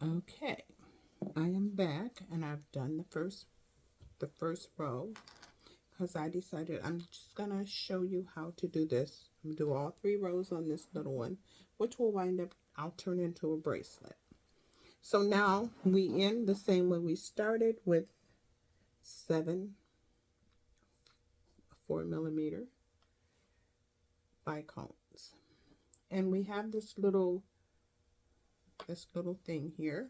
Okay, I am back and I've done the first row because I decided I'm just gonna show you how to do this. I'm gonna do all 3 rows on this little one, which will wind up, I'll turn into a bracelet. So now we end the same way we started with 7 4mm bicones. And we have this little thing here.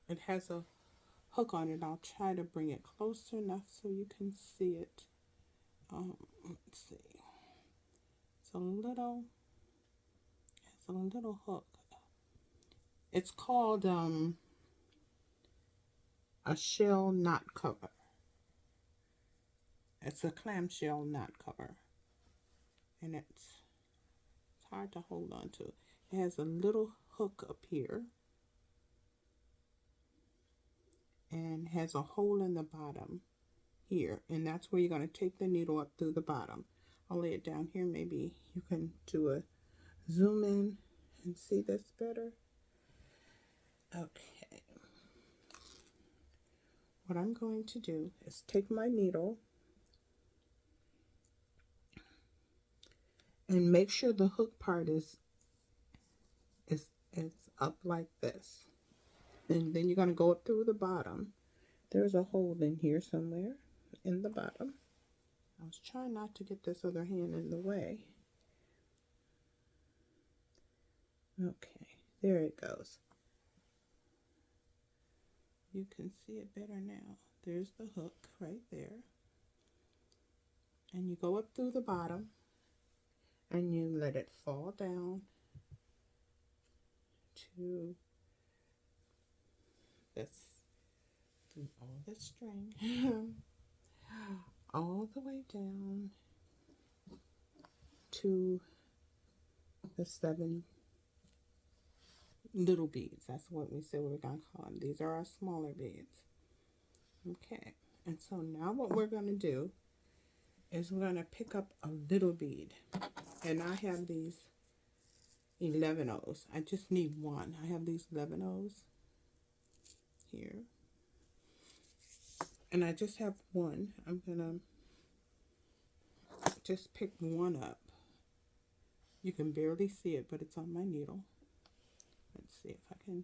It has a hook on it. I'll try to bring it closer enough so you can see it. Let's see. It's a little hook. It's called a shell knot cover. It's a clamshell knot cover, and it's hard to hold on to. It has a little hook up here and has a hole in the bottom here, and that's where you're going to take the needle up through the bottom. I'll lay it down here. Maybe you can do a zoom in and see this better. Okay. What I'm going to do is take my needle and make sure the hook part is up like this. And then you're going to go up through the bottom. There's a hole in here somewhere in the bottom. I was trying not to get this other hand in the way. Okay, there it goes. You can see it better now. There's the hook right there. And you go up through the bottom and you let it fall down to this, through all the string, all the way down to the 7 little beads. That's what we said we were going to call them. These are our smaller beads. Okay, and so now what we're going to do is we're going to pick up a little bead. And I have these 11 O's. I just need one. I have these 11 O's here. And I just have one. I'm going to just pick one up. You can barely see it, but it's on my needle. Let's see if I can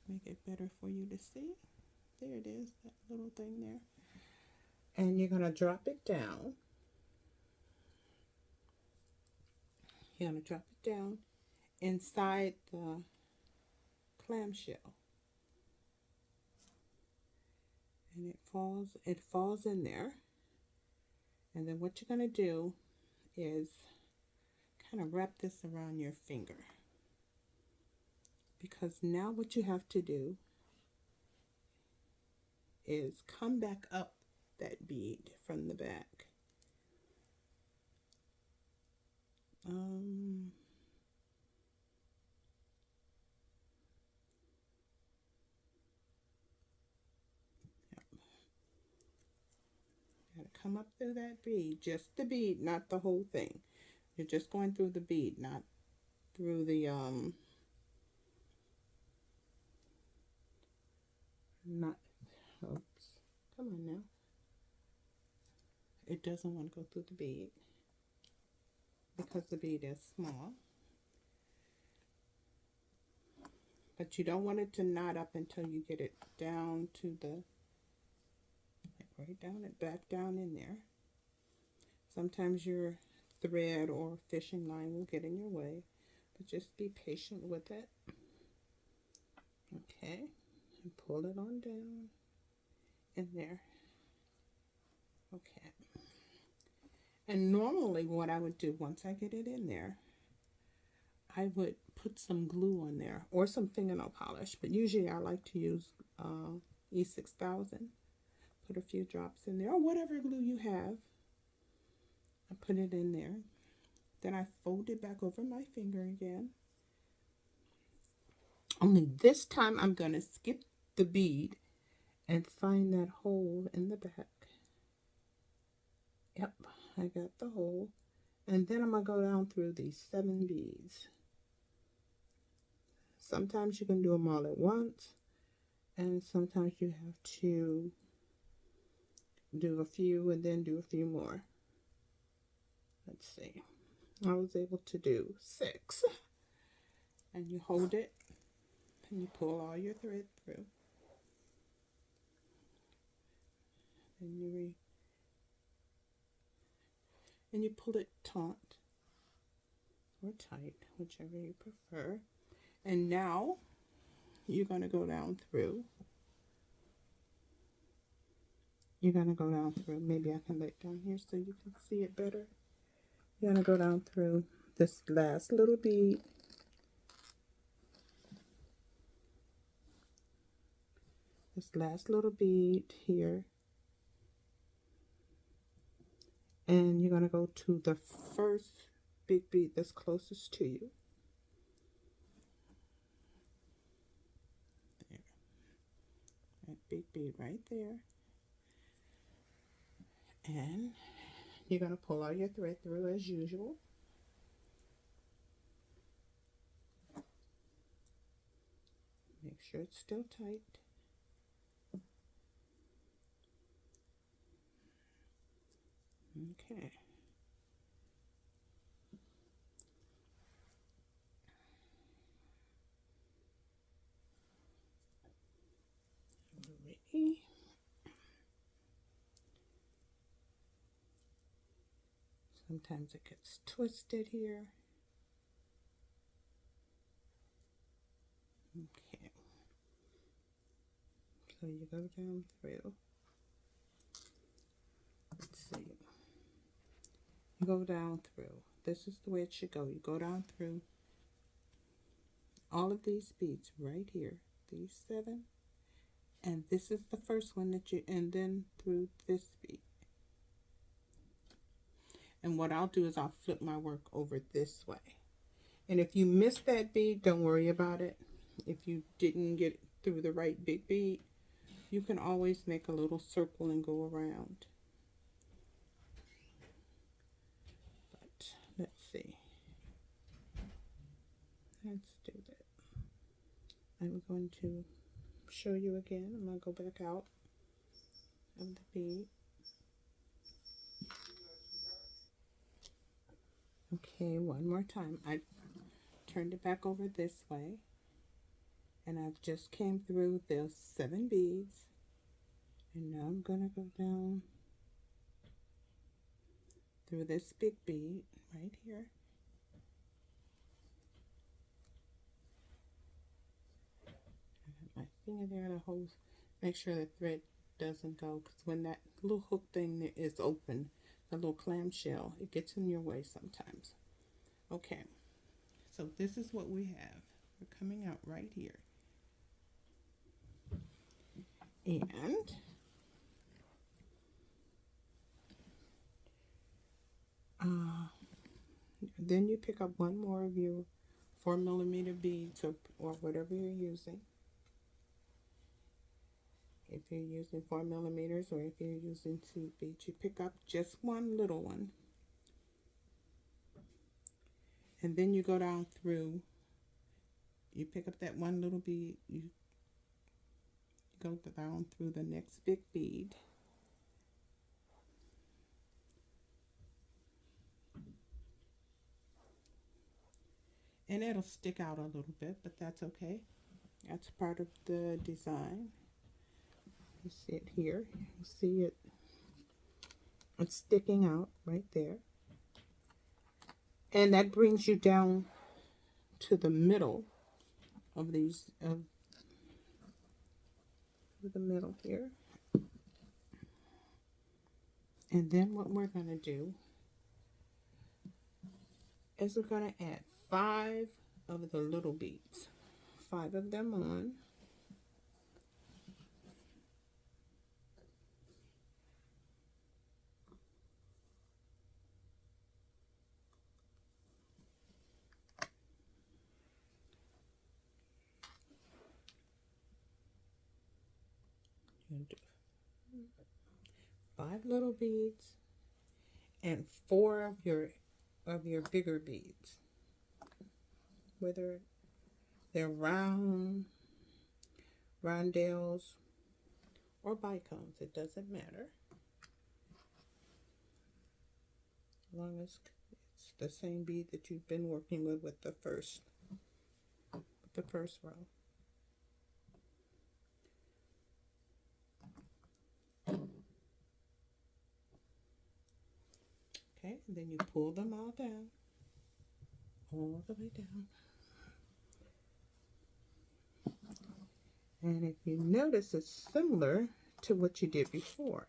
make it better for you to see. There it is, that little thing there. And you're going to drop it down. You're going to drop it down inside the clamshell. And it falls in there. And then what you're going to do is kind of wrap this around your finger. Because now what you have to do is come back up that bead from the back. Gotta come up through that bead, just the bead, not the whole thing. You're just going through the bead, not through the not oops. Come on now. It doesn't want to go through the bead because the bead is small. But you don't want it to knot up until you get it down to the, right down it, back down in there. Sometimes your thread or fishing line will get in your way, but just be patient with it. Okay, and pull it on down in there. Okay. And normally what I would do once I get it in there, I would put some glue on there or some fingernail polish, but usually I like to use E6000. Put a few drops in there or whatever glue you have. I put it in there. Then I fold it back over my finger again. Only this time I'm going to skip the bead and find that hole in the back. Yep, I got the hole. And then I'm going to go down through these 7 beads. Sometimes you can do them all at once, and sometimes you have to do a few and then do a few more. Let's see. I was able to do 6. And you hold it and you pull all your thread through. And you pull it taut or tight, whichever you prefer. And now you're going to go down through. You're going to go down through. Maybe I can lay it down here so you can see it better. You're going to go down through this last little bead. This last little bead here. And you're going to go to the first big bead that's closest to you. There. That big bead right there. And you're going to pull all your thread through as usual. Make sure it's still tight. Okay. Ready. Sometimes it gets twisted here. Okay. So you go down through. Let's see. You go down through. This is the way it should go. You go down through all of these beads right here. These 7. And this is the first one that you, and then through this bead. And what I'll do is I'll flip my work over this way. And if you missed that bead, don't worry about it. If you didn't get through the right big bead, you can always make a little circle and go around. But let's see. Let's do that. I'm going to show you again. I'm going to go back out of the bead. Okay, one more time. I turned it back over this way, and I've just came through those 7 beads, and now I'm gonna go down through this big bead right here. I got my finger there to hold, make sure the thread doesn't go, because when that little hook thing is open, the little clamshell, it gets in your way sometimes. Okay, so this is what we have. We're coming out right here. And then you pick up one more of your 4mm beads or whatever you're using. If you're using 4mm or if you're using seed beads, you pick up just one little one. And then you go down through, you pick up that one little bead, you go down through the next big bead. And it'll stick out a little bit, but that's okay. That's part of the design. You see it here. You see it. It's sticking out right there. And that brings you down to the middle of these, the middle here. And then what we're going to do is we're going to add 5 of the little beads. 5 of them on. Do 5 little beads and 4 of your bigger beads. Whether They're round, rondelles, or bicones. It doesn't matter. As long as it's the same bead that you've been working with the first row. Okay, and then you pull them all down, all the way down. And if you notice, it's similar to what you did before.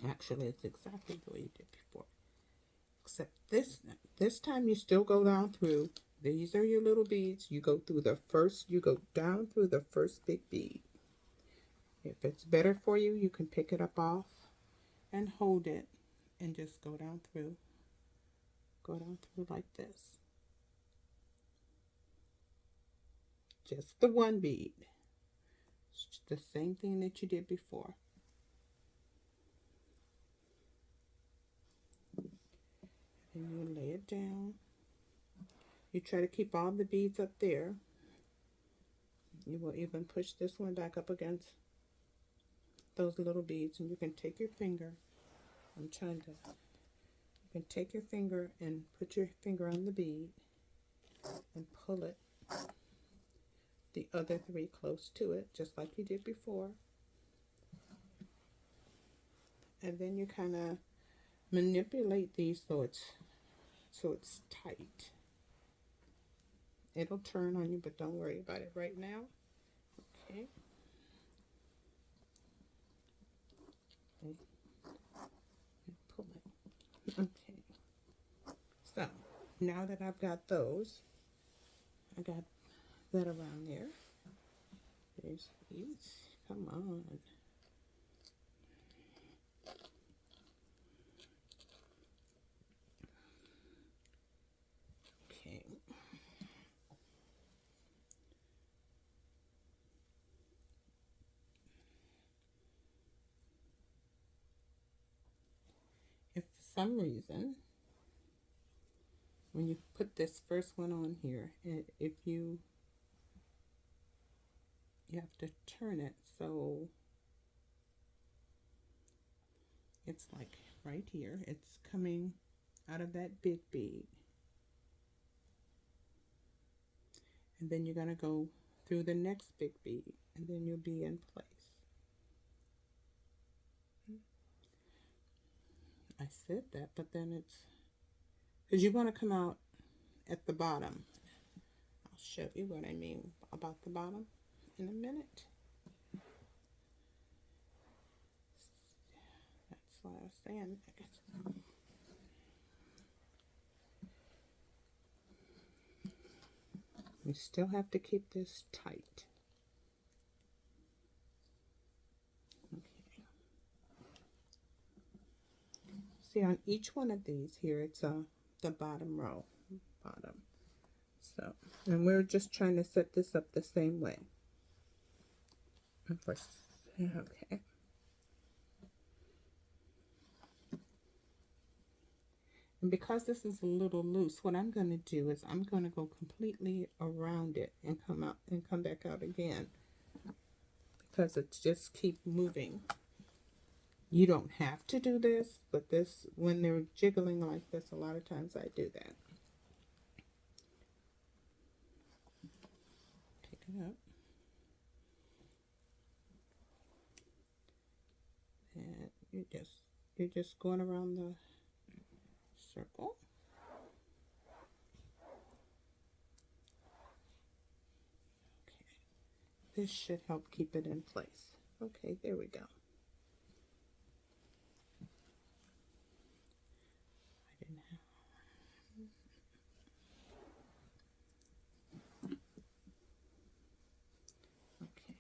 Actually, it's exactly the way you did before. Except this time you still go down through. These are your little beads. You go down through the first big bead. If it's better for you, you can pick it up off and hold it and just go down through. Go down through like this. Just the one bead. It's the same thing that you did before. And you lay it down. You try to keep all the beads up there. You will even push this one back up against those little beads, and you can take your finger. You can take your finger and put your finger on the bead and pull it, the other three close to it, just like you did before. And then you kind of manipulate these so it's tight. It'll turn on you, but don't worry about it right now. Okay. And pull it. Okay. So now that I've got those, I got that around there. There's these. Come on. Okay. If for some reason, when you put this first one on here, if you have to turn it so it's like right here, it's coming out of that big bead, and then you're going to go through the next big bead, and then you'll be in place. I said that, but then it's because you want to come out at the bottom. I'll show you what I mean about the bottom in a minute. That's why I was saying you still have to keep this tight. Okay. See, on each one of these here, it's the bottom row, bottom. So, and we're just trying to set this up the same way. Okay. And because this is a little loose, what I'm going to do is I'm going to go completely around it and come out and come back out again, because it's just keep moving. You don't have to do this, but this, when they're jiggling like this, a lot of times I do that. Pick it up. And you're just going around the circle. Okay. This should help keep it in place. Okay, there we go. Okay.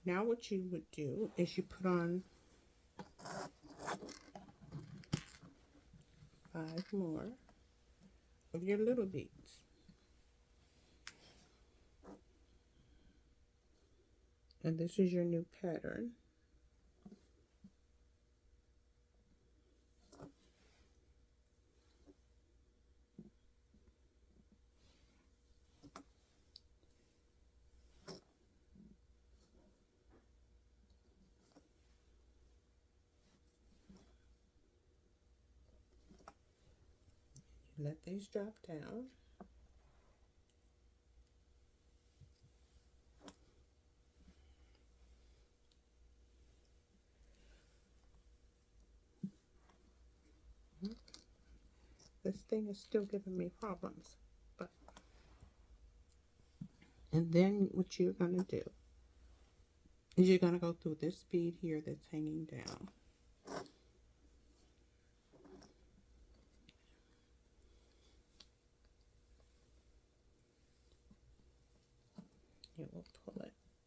Now what you would do is you put on 5 more of your little beads. And this is your new pattern. Let these drop down. This thing is still giving me problems. But and then what you're going to do is you're going to go through this bead here that's hanging down.